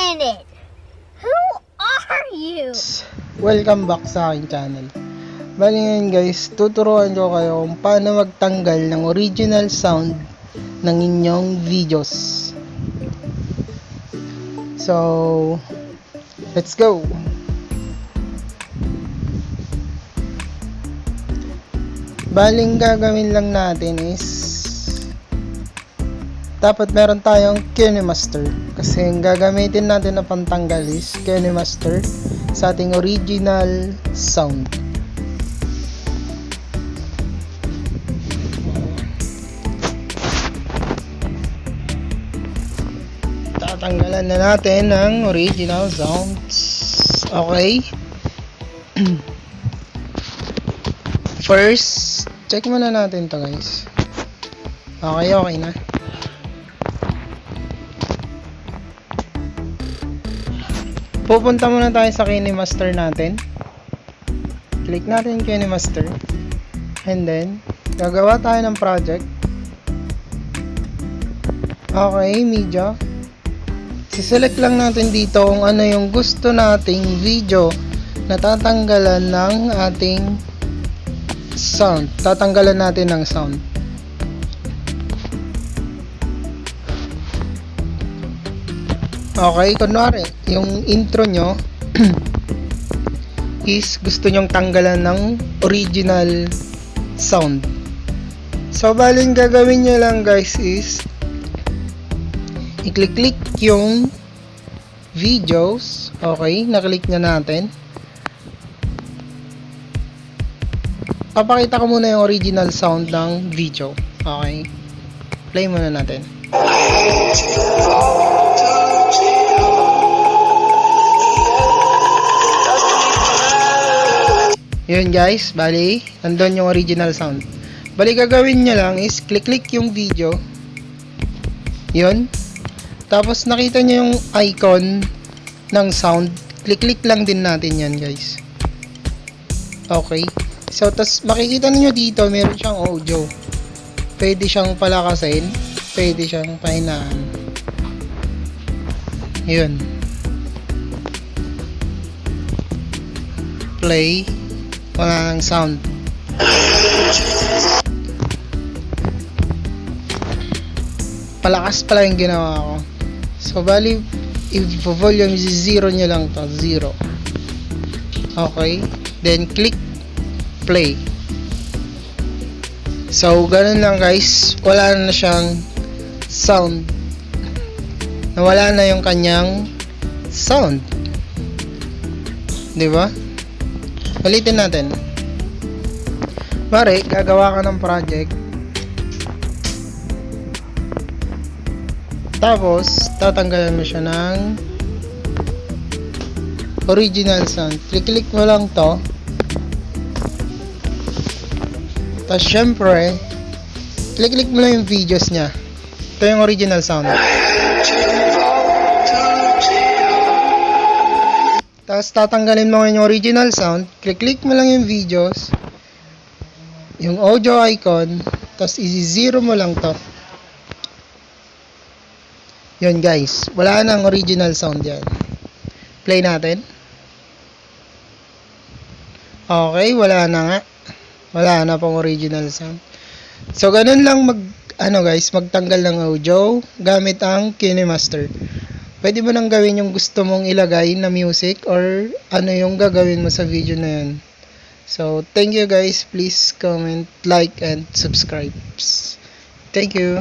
minute! Who are you? Welcome back sa aking channel. Bali ngayon guys, tuturuan ko kayo kung paano magtanggal ng original sound ng inyong videos. So, let's go! Baling gagawin lang natin is dapat meron tayong KineMaster kasi ang gagamitin natin na pantanggal is KineMaster sa ating original sound. Tatanggalan na natin ng original sounds. Okay. First, check muna natin to guys. Okay na. Pupunta muna tayo sa KineMaster natin. Click natin KineMaster. And then, gagawa tayo ng project. Okay, media. Siselect lang natin dito kung ano yung gusto nating video na tatanggalan ng ating sound. Tatanggalan natin ng sound. Okay, kunwari, yung intro nyo is gusto nyong tanggalan ng original sound. So, baling gagawin nyo lang guys is i-click yung videos. Okay, naklik na natin. Papakita ko muna yung original sound ng video. Okay, play muna natin. Yun guys, bali, nandun yung original sound. Bali, gagawin nyo lang is click yung video. Yun. Tapos nakita nyo yung icon ng sound. Click lang din natin yan guys. Okay. So, tas makikita niyo dito, meron siyang audio. Pwede siyang palakasin. Pwede siyang pahinaan. Yun. Play. Wala ng sound. Palakas pala yung ginawa ko. So, bali, i-volume 0 nyo lang to. 0. Okay. Then, click play. So, ganun lang guys. Wala na siyang sound. Nawala na yung kanyang sound. Diba? Ulitin natin. Pare, gagawa ka ng project. Tapos, tatanggalan mo siya ng original sound. Click mo lang to. Tapos, syempre, click mo lang yung videos niya. Ito yung original sound. Tapos, tatanggalin mo yung original sound. Click mo lang yung videos. Yung audio icon. Tapos, i-zero mo lang to. Yun guys. Wala nang original sound yan. Play natin. Okay, wala na nga. Wala na pong original sound. So, ganun lang magtanggal ng audio gamit ang KineMaster. Pwede mo nang gawin yung gusto mong ilagay na music or ano yung gagawin mo sa video na yun. So, thank you guys. Please comment, like, and subscribe. Thank you.